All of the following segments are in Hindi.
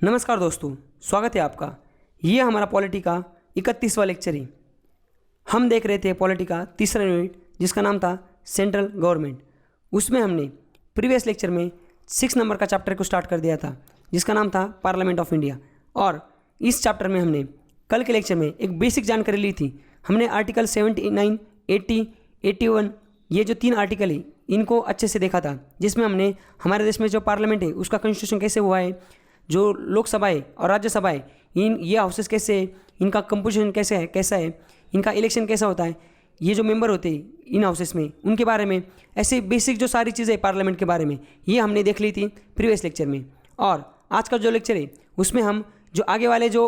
नमस्कार दोस्तों, स्वागत है आपका। ये हमारा पॉलिटी का 31वां लेक्चर है। हम देख रहे थे पॉलिटी का तीसरा यूनिट जिसका नाम था सेंट्रल गवर्नमेंट। उसमें हमने प्रीवियस लेक्चर में 6 नंबर का चैप्टर को स्टार्ट कर दिया था जिसका नाम था पार्लियामेंट ऑफ इंडिया। और इस चैप्टर में हमने कल के लेक्चर में एक बेसिक जानकारी ली थी। हमने आर्टिकल 79, 80, 81 ये जो 3 आर्टिकल है इनको अच्छे से देखा था, जिसमें हमने हमारे देश में जो पार्लियामेंट है उसका कॉन्स्टिट्यूशन कैसे हुआ है, जो लोकसभा है और राज्यसभा है ये हाउसेस कैसे है, इनका कंपोजिशन कैसा है, इनका इलेक्शन कैसा होता है, ये जो मेंबर होते हैं इन हाउसेस में उनके बारे में, ऐसे बेसिक जो सारी चीज़ें पार्लियामेंट के बारे में ये हमने देख ली थी प्रीवियस लेक्चर में। और आज का जो लेक्चर है उसमें हम जो आगे वाले जो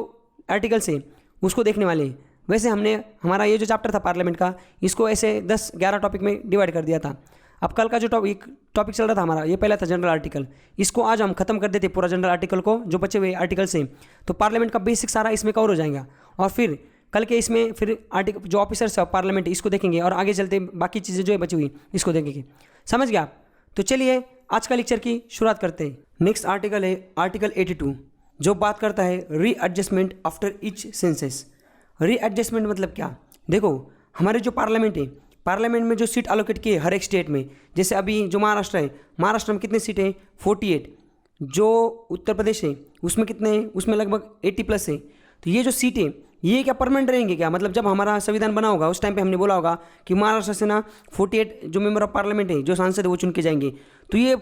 आर्टिकल्स हैं उसको देखने वाले हैं। वैसे हमने हमारा ये जो चैप्टर था पार्लियामेंट का इसको ऐसे 10-11 टॉपिक में डिवाइड कर दिया था। अब कल का जो टॉपिक चल रहा था हमारा ये पहला था जनरल आर्टिकल। इसको आज हम खत्म कर देते पूरा जनरल आर्टिकल को, जो बचे हुए आर्टिकल से, तो पार्लियामेंट का बेसिक सारा इसमें कवर हो जाएगा। और फिर कल के इसमें फिर आर्टिकल जो ऑफिसर्स है पार्लियामेंट इसको देखेंगे और आगे चलते बाकी चीज़ें जो है बची हुई इसको देखेंगे। समझ गया आप? तो चलिए आज का लेक्चर की शुरुआत करते हैं। नेक्स्ट आर्टिकल है आर्टिकल 82 जो बात करता है readjustment after each census. Readjustment मतलब क्या? देखो हमारे जो पार्लियामेंट है, पार्लियामेंट में जो सीट एलोकेट की है हर एक स्टेट में, जैसे अभी जो महाराष्ट्र है, महाराष्ट्र में कितने सीट हैं? 48। जो उत्तर प्रदेश है उसमें कितने हैं? उसमें लगभग 80+ है। तो ये जो सीट है ये क्या परमानेंट रहेंगे क्या? मतलब जब हमारा संविधान बना होगा उस टाइम पे हमने बोला होगा कि महाराष्ट्र से ना 48 जो मेंबर ऑफ पार्लियामेंट है, जो सांसद है वो चुन के जाएंगे। तो ये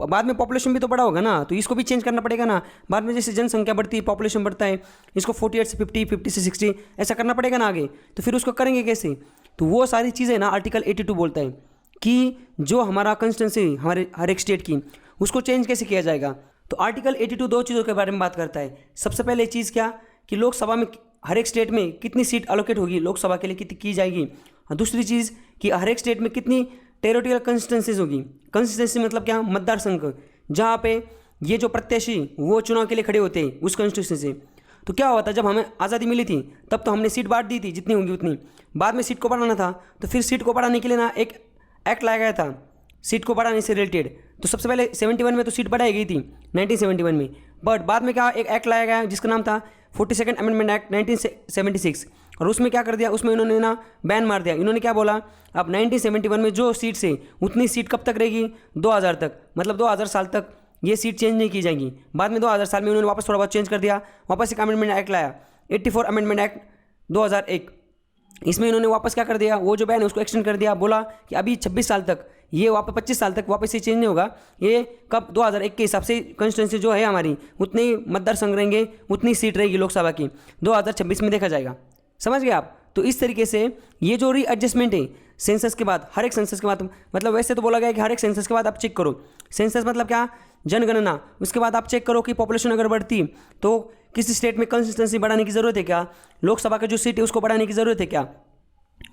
बाद में पॉपुलेशन भी तो बड़ा होगा ना, तो इसको भी चेंज करना पड़ेगा ना। बाद में जैसे जनसंख्या बढ़ती है, पॉपुलेशन बढ़ता है, इसको 48 से 50, 50 से 60 ऐसा करना पड़ेगा ना आगे। तो फिर उसको करेंगे कैसे? तो वो सारी चीज़ें ना आर्टिकल 82 बोलता है कि जो हमारा कंस्टिट्यूंसी हमारे हर एक स्टेट की उसको चेंज कैसे किया जाएगा। तो आर्टिकल 82 दो चीज़ों के बारे में बात करता है। सबसे पहले चीज़ क्या कि लोकसभा में हर एक स्टेट में कितनी सीट एलोकेट होगी लोकसभा के लिए, कितनी की जाएगी। और दूसरी चीज़ कि हर एक स्टेट में कितनी टेरिटोरियल कंस्टिट्यूंसीज होगी। कंस्टिट्यूंसी मतलब क्या? मतदार संघ, जहाँ पे ये जो प्रत्याशी वो चुनाव के लिए खड़े होते हैं उस कंस्टिट्यूंसी से। तो क्या हुआ था जब हमें आज़ादी मिली थी तब तो हमने सीट बांट दी थी जितनी होंगी उतनी। बाद में सीट को बढ़ाना था तो फिर सीट को बढ़ाने के लिए ना एक एक्ट लाया गया था सीट को बढ़ाने से रिलेटेड। तो सबसे पहले 71 में तो सीट बढ़ाई गई थी 1971 में, बट बाद में क्या एक एक्ट लाया गया जिसका नाम था 42nd अमेंडमेंट एक्ट 1976। और उसमें क्या कर दिया, उसमें इन्होंने ना बैन मार दिया। इन्होंने क्या बोला, अब 1971 में जो सीट से उतनी सीट कब तक रहेगी? 2000 तक, मतलब 2000 साल तक ये सीट चेंज नहीं की जाएंगी। बाद में 2000 साल में उन्होंने वापस थोड़ा बहुत चेंज कर दिया, वापस एक अमेंडमेंट एक्ट लाया 84 अमेंडमेंट एक्ट 2001। इसमें इन्होंने वापस क्या कर दिया, वो जो बैन है उसको एक्सटेंड कर दिया। बोला कि अभी 26 साल तक ये वापस 25 साल तक वापस ये चेंज नहीं होगा। ये कब? 2001 के हिसाब से कॉन्स्टिट्यूंसी जो है हमारी उतने ही मतदार संघ रहेंगे, उतनी सीट रहेगी लोकसभा की, 2026 में देखा जाएगा। समझ गए आप? तो इस तरीके से ये जो रीएडजस्टमेंट है सेंसस के बाद, हर एक सेंसस के बाद, मतलब वैसे तो बोला गया कि हर एक सेंसस के बाद आप चेक करो। सेंसस मतलब क्या? जनगणना। उसके बाद आप चेक करो कि पॉपुलेशन अगर बढ़ती तो किसी स्टेट में कंसिस्टेंसी बढ़ाने की ज़रूरत है क्या, लोकसभा का जो सीट है उसको बढ़ाने की ज़रूरत है क्या।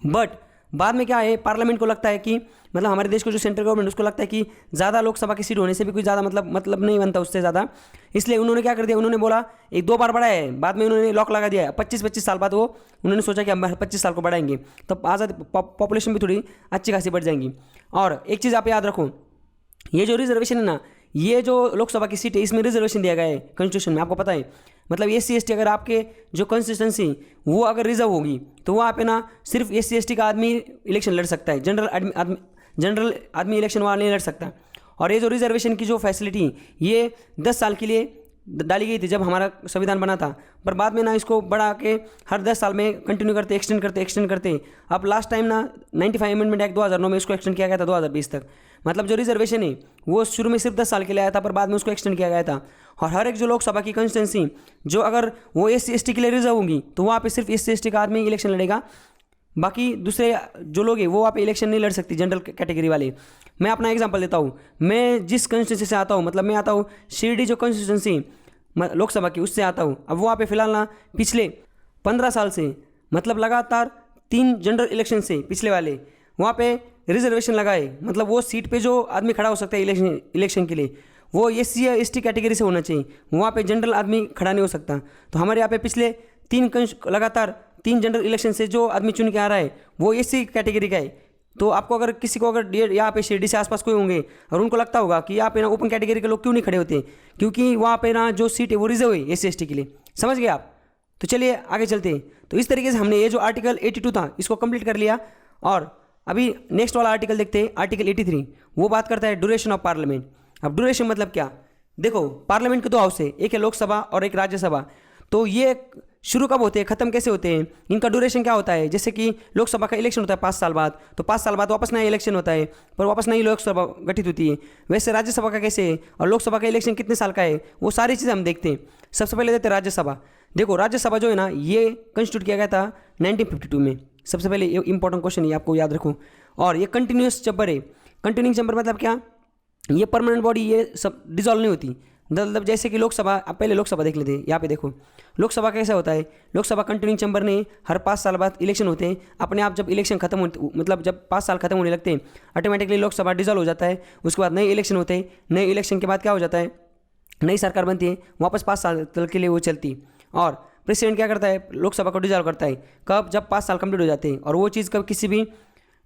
बट बाद में क्या है, पार्लियामेंट को लगता है कि मतलब हमारे देश को जो सेंट्रल गवर्नमेंट उसको लगता है कि ज़्यादा लोकसभा की सीट होने से भी कोई ज़्यादा मतलब नहीं बनता उससे ज़्यादा। इसलिए उन्होंने क्या कर दिया, उन्होंने बोला एक 2 बार बढ़ाया है, बाद में उन्होंने लॉक लगा दिया है। 25-25 साल बाद वो उन्होंने सोचा कि हम 25 साल को बढ़ाएंगे तो आज़ाद पॉपुलेशन भी थोड़ी अच्छी खासी बढ़ जाएंगी। और एक चीज़ आप याद रखो, ये जो रिजर्वेशन है ना, ये जो लोकसभा की सीट है इसमें रिजर्वेशन दिया गया है कॉन्स्टिट्यूशन में, आपको पता है। मतलब SC/ST अगर आपके जो कंसिस्टेंसी वो अगर रिजर्व होगी तो वहाँ पे ना सिर्फ SC/ST का आदमी इलेक्शन लड़ सकता है, जनरल आदमी इलेक्शन वहाँ नहीं लड़ सकता। और ये जो रिजर्वेशन की जो फैसिलिटी ये 10 साल के लिए डाली गई थी जब हमारा संविधान बना था, पर बाद में ना इसको बढ़ा के हर 10 साल में कंटिन्यू करते एक्सटेंड करते अब लास्ट टाइम ना 95 अमेंडमेंट एक्ट 2009 में इसको एक्सटेंड किया गया था 2020 तक। मतलब जो रिजर्वेशन है वो शुरू में सिर्फ 10 साल के लिए आया था, पर बाद में उसको एक्सटेंड किया गया था। और हर एक जो लोकसभा की कंस्टिट्यूंसी जो अगर वो SC/ST के लिए रिजर्व होगी तो वहाँ पे सिर्फ SC/ST का आदमी इलेक्शन लड़ेगा, बाकी दूसरे जो लोग हैं वो वहाँ पे इलेक्शन नहीं लड़ सकती, जनरल कैटेगरी वाले। मैं अपना एग्जांपल देता हूँ, मैं जिस कंस्टिट्यूंसी से आता हूँ, मतलब मैं आता हूँ शिरडी जो कंस्टिट्यूंसी लोकसभा की उससे आता हूँ। अब वहाँ पे फिलहाल ना पिछले 15 साल से मतलब लगातार 3 जनरल इलेक्शन से पिछले वाले वहाँ पे रिजर्वेशन लगाए, मतलब वो सीट पे जो आदमी खड़ा हो सकता है इलेक्शन के लिए वो SC/ST कैटेगरी से होना चाहिए, वहाँ पे जनरल आदमी खड़ा नहीं हो सकता। तो हमारे यहाँ पे पिछले लगातार 3 जनरल इलेक्शन से जो आदमी चुन के आ रहा है वो SC कैटेगरी का है, तो आपको अगर किसी को अगर यहाँ पे शिरडी से आसपास कोई होंगे और उनको लगता होगा कि यहाँ पे ना ओपन कैटेगरी के लोग क्यों नहीं खड़े होते, क्योंकि वहाँ पे ना जो सीट है वो रिजर्व है SC ST के लिए। समझ गए आप? तो चलिए आगे चलते हैं। तो इस तरीके से हमने ये जो आर्टिकल 82 था इसको कंप्लीट कर लिया। और अभी नेक्स्ट वाला आर्टिकल देखते हैं, आर्टिकल 83। वो बात करता है ड्यूरेशन ऑफ पार्लियामेंट। अब ड्यूरेशन मतलब क्या? देखो, पार्लियामेंट के 2 हाउस है, एक है लोकसभा और एक राज्यसभा। तो ये शुरू कब होते हैं, ख़त्म कैसे होते हैं, इनका ड्यूरेशन क्या होता है? जैसे कि लोकसभा का इलेक्शन होता है 5 साल बाद, तो 5 साल बाद वापस नया इलेक्शन होता है, पर वापस नई लोकसभा गठित होती है। वैसे राज्यसभा का कैसे है और लोकसभा का इलेक्शन कितने साल का है, वो सारी चीज़ें हम देखते हैं। सबसे पहले देखते हैं राज्यसभा। देखो, राज्यसभा जो है ना, ये कंस्टिट्यूट किया गया था 1952 में। सबसे पहले ये इंपॉर्टेंट क्वेश्चन है, आपको याद रखो। और ये कंटिन्यूस चैम्बर है। कंटिन्यूइंग चैम्बर मतलब क्या? ये परमानेंट बॉडी, ये सब डिजॉल्व नहीं होती। मतलब जैसे कि लोकसभा, आप पहले लोकसभा देख लेते हैं। यहाँ पे देखो लोकसभा कैसा होता है। लोकसभा कंटिन्यूइंग चैम्बर ने हर 5 साल बाद इलेक्शन होते हैं। अपने आप जब इलेक्शन खत्म होते, मतलब जब 5 साल खत्म होने लगते हैं, ऑटोमेटिकली लोकसभा डिजॉल्व हो जाता है। उसके बाद नए इलेक्शन होते हैं। नए इलेक्शन के बाद क्या हो जाता है, नई सरकार बनती है, वापस 5 साल तक के लिए वो चलती है। और प्रेसिडेंट क्या करता है, लोकसभा को डिजॉल्व करता है। कब? जब 5 साल कंप्लीट हो जाते हैं। और वो चीज़ कब किसी भी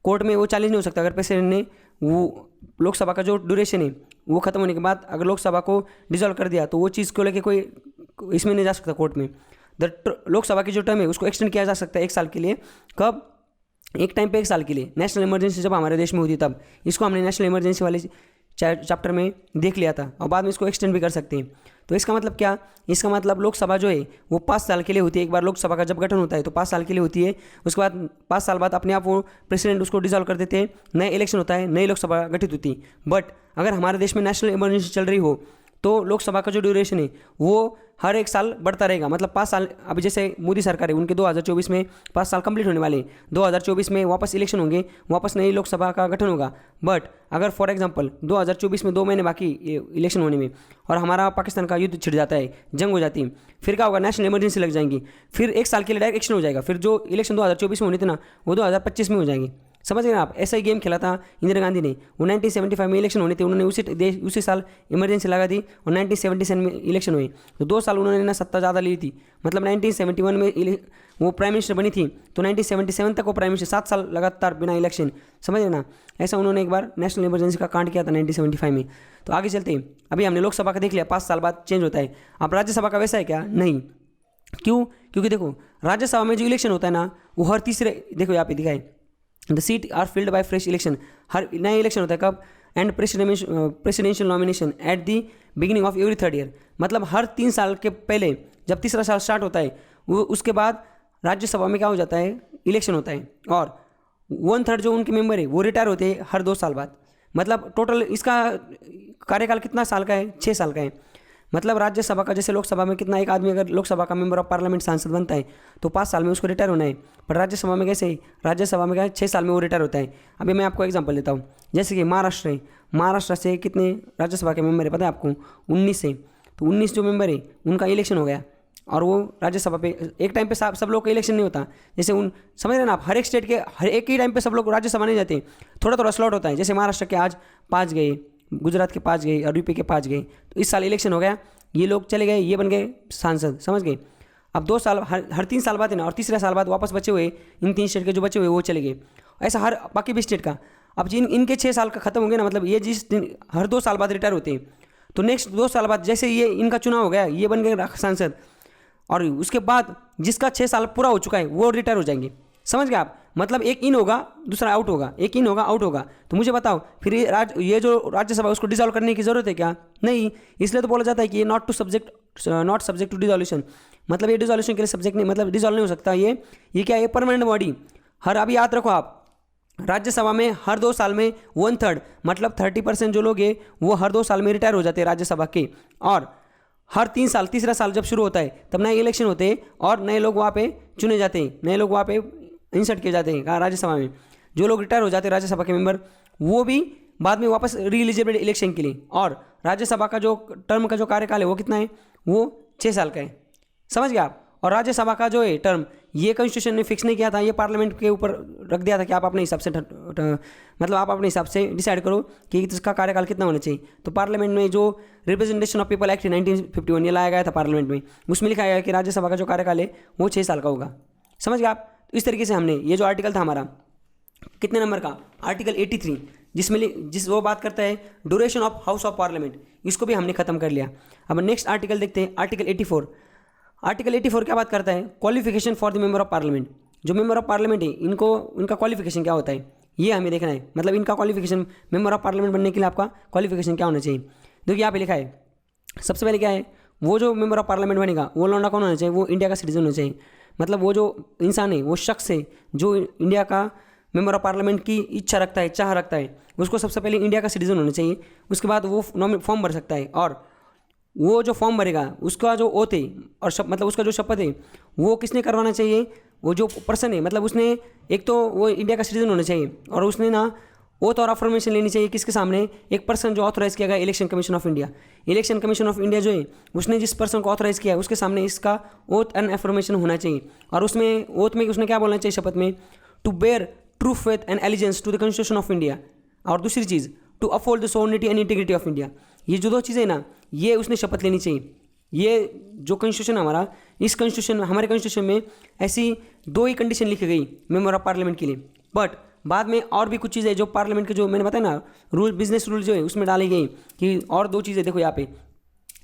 कोर्ट में वो चैलेंज नहीं हो सकता। अगर प्रेसिडेंट ने वो लोकसभा का जो ड्यूरेशन है वो खत्म होने के बाद अगर लोकसभा को डिजॉल्व कर दिया, तो वो चीज़ को लेकर कोई इसमें नहीं जा सकता कोर्ट में। लोकसभा की जो टर्म है उसको एक्सटेंड किया जा सकता है 1 साल के लिए। कब? एक टाइम पे 1 साल के लिए। नेशनल इमरजेंसी जब हमारे देश में होती तब। इसको हमने नेशनल इमरजेंसी वाले चैप्टर में देख लिया था, और बाद में इसको एक्सटेंड भी कर सकते हैं। तो इसका मतलब क्या? इसका मतलब लोकसभा जो है वो 5 साल के लिए होती है। एक बार लोकसभा का जब गठन होता है तो 5 साल के लिए होती है। उसके बाद 5 साल बाद अपने आप वो प्रेसिडेंट उसको डिसॉल्व कर देते हैं, नए इलेक्शन होता है, नई लोकसभा गठित होती है। बट अगर हमारे देश में नेशनल इमरजेंसी चल रही हो तो लोकसभा का जो ड्यूरेशन है वो हर 1 साल बढ़ता रहेगा। मतलब 5 साल, अभी जैसे मोदी सरकार है उनके 2024 में 5 साल कंप्लीट होने वाले हैं। 2024 में वापस इलेक्शन होंगे, वापस नई लोकसभा का गठन होगा। बट अगर फॉर एग्जांपल 2024 में 2 महीने बाकी इलेक्शन होने में और हमारा पाकिस्तान का युद्ध छिड़ जाता है, जंग हो जाती है, फिर क्या होगा? नेशनल इमरजेंसी लग जाएंगी। फिर 1 साल के लिए डायरेक्ट एक्शन हो जाएगा। फिर जो इलेक्शन 2024 में होने थे ना, वो 2025 में हो जाएंगे। समझ गए ना आप? ऐसा ही गेम खेला था इंदिरा गांधी ने। वो 1975 में इलेक्शन होने थे, उन्होंने उसी साल इमरजेंसी लगा दी और 1977 में इलेक्शन हुए। तो 2 साल उन्होंने ना सत्ता ज़्यादा ली थी। मतलब 1971 में वो प्राइम मिनिस्टर बनी थी, तो 1977 तक वो प्राइम मिनिस्टर 7 साल लगातार बिना इलेक्शन। समझ रहे ना? ऐसा उन्होंने एक बार नेशनल इमरजेंसी का कांड किया था 1975 में। तो आगे चलते हैं। अभी हमने लोकसभा का देख लिया, 5 साल बाद चेंज होता है। अब राज्यसभा का वैसा है क्या? नहीं। क्यों? क्योंकि देखो राज्यसभा में जो इलेक्शन होता है ना, वो हर तीसरे, देखो यहाँ पे दिखाए, the seat are filled by fresh election. हर नया इलेक्शन होता है। कब? And presidential nomination at the beginning of every 3rd year. मतलब हर 3 साल के पहले जब तीसरा साल स्टार्ट होता है, वो उसके बाद राज्यसभा में क्या हो जाता है? इलेक्शन होता है। और 1/3 जो उनके मेंबर है वो रिटायर होते हैं हर 2 साल बाद। मतलब टोटल इसका कार्यकाल कितना साल का है? 6 साल का है। मतलब राज्यसभा का, जैसे लोकसभा में कितना, एक आदमी अगर लोकसभा का मेंबर ऑफ पार्लियामेंट सांसद बनता है तो 5 साल में उसको रिटायर होना है। पर राज्यसभा में कैसे है? राज्यसभा में क्या है? 6 साल में वो रिटायर होता है। अभी मैं आपको एग्जांपल देता हूँ। जैसे कि महाराष्ट्र है, महाराष्ट्र से कितने राज्यसभा के मेंबर है पता है आपको? 19 है। तो 19 जो मेंबर है उनका इलेक्शन हो गया और वो राज्यसभा पे एक टाइम पे सब लोग का इलेक्शन नहीं होता। जैसे समझ रहे हैं ना आप? हर एक स्टेट के हर एक ही टाइम पे सब लोग राज्यसभा नहीं जाते, थोड़ा थोड़ा स्लॉट होता है। जैसे महाराष्ट्र के आज 5 गए, गुजरात के 5 गए और यूपी के 5 गए। तो इस साल इलेक्शन हो गया, ये लोग चले गए, ये बन गए सांसद। समझ गए? अब 2 साल, हर 3 साल बाद है ना, और तीसरे साल बाद वापस बचे हुए इन 3 स्टेट के जो बचे हुए वो चले गए। ऐसा हर बाकी भी स्टेट का। अब जिन इनके 6 साल का खत्म होंगे ना, मतलब ये जिस दिन हर 2 साल बाद रिटायर होते हैं, तो नेक्स्ट 2 साल बाद जैसे ये इनका चुनाव हो गया, ये बन गए सांसद, और उसके बाद जिसका 6 साल पूरा हो चुका है वो रिटायर हो जाएंगे। समझ गए आप? मतलब एक इन होगा, दूसरा आउट होगा, एक इन होगा, आउट होगा। तो मुझे बताओ फिर ये जो राज्यसभा उसको डिसॉल्व करने की ज़रूरत है क्या? नहीं। इसलिए तो बोला जाता है कि ये नॉट सब्जेक्ट टू डिसॉल्यूशन। मतलब ये डिसॉल्यूशन के लिए सब्जेक्ट नहीं, मतलब डिसॉल्व नहीं हो सकता। ये क्या है? Permanent body. अभी याद रखो आप, राज्यसभा में हर 2 साल में 1/3 मतलब 30% जो लोग हैं वो हर 2 साल में रिटायर हो जाते हैं राज्यसभा के। और हर 3 साल, तीसरा साल जब शुरू होता है तब नए इलेक्शन होते हैं और नए लोग वहाँ पे चुने जाते हैं, नए लोग वहाँ पे इंसर्ट किए जाते हैं राज्यसभा में। जो लोग रिटायर हो जाते हैं राज्यसभा के मेंबर, वो भी बाद में वापस री एलिजिबल इलेक्शन के लिए। और राज्यसभा का जो टर्म का जो कार्यकाल है वो कितना है? वो 6 साल का है। समझ गए आप? और राज्यसभा का जो है टर्म, ये कॉन्स्टिट्यूशन ने फिक्स नहीं किया था, ये पार्लियामेंट के ऊपर रख दिया था कि आप अपने हिसाब से मतलब आप अपने हिसाब से डिसाइड करो कि इसका कार्यकाल कितना होना चाहिए। तो पार्लियामेंट में जो रिप्रेजेंटेशन ऑफ पीपल एक्ट 1951 ये लाया गया था पार्लियामेंट में, उसमें लिखा गया कि राज्यसभा का जो कार्यकाल है वो 6 साल का होगा। समझ गए आप? तो इस तरीके से हमने ये जो आर्टिकल था हमारा कितने नंबर का, आर्टिकल 83, जिस वो बात करता है duration of house of parliament, इसको भी हमने खत्म कर लिया। अब नेक्स्ट आर्टिकल देखते हैं, आर्टिकल 84। आर्टिकल 84 क्या बात करता है, qualification for the member of parliament. जो मेंबर ऑफ पार्लियामेंट है इनको, इनका क्वालिफिकेशन क्या होता है ये हमें देखना है। मतलब इनका क्वालिफिकेशन, मेंबर ऑफ पार्लियामेंट बनने के लिए आपका क्वालिफिकेशन क्या होना चाहिए। देखिए यहाँ पे लिखा है, सबसे पहले क्या है, वो जो मेंबर ऑफ पार्लियामेंट बनेगा वो लौंडा कौन होना चाहिए, वो इंडिया का सिटीजन होना चाहिए। मतलब वो जो इंसान है, वो शख्स है जो इंडिया का मेंबर ऑफ पार्लियामेंट की इच्छा रखता है, चाह रखता है, उसको सबसे पहले इंडिया का सिटीजन होना चाहिए। उसके बाद वो फॉर्म भर सकता है, और वो जो फॉर्म भरेगा उसका जो ओथ है और मतलब उसका जो शपथ है वो किसने करवाना चाहिए, वो जो पर्सन है, मतलब उसने एक तो वो इंडिया का सिटीजन होना चाहिए, और उसने ना ओथ और अफर्मेशन लेनी चाहिए किसके सामने, एक पर्सन जो ऑथराइज किया गया election commission of India. Election commission of India जो है उसने जिस पर्सन को ऑथराइज किया है उसके सामने इसका ओथ एंड अफर्मेशन होना चाहिए। और उसमें ओथ में उसने क्या बोलना चाहिए शपथ में, to bear true faith and allegiance to the constitution of India. और दूसरी चीज़, to uphold the sovereignty and integrity of India. ये जो 2 चीज़ें ना, ये उसने शपथ लेनी चाहिए। ये जो कॉन्स्टिट्यूशन हमारा, इस कॉन्स्टिट्यूशन, हमारे कॉन्स्टिट्यूशन में ऐसी 2 ही कंडीशन लिखी गई मेंबर ऑफ पार्लियामेंट के लिए। बट बाद में और भी कुछ चीज़ें जो पार्लियामेंट के, जो मैंने बताया ना रूल, बिजनेस रूल जो है उसमें डाली गई कि और 2 चीज़ें देखो यहाँ पे।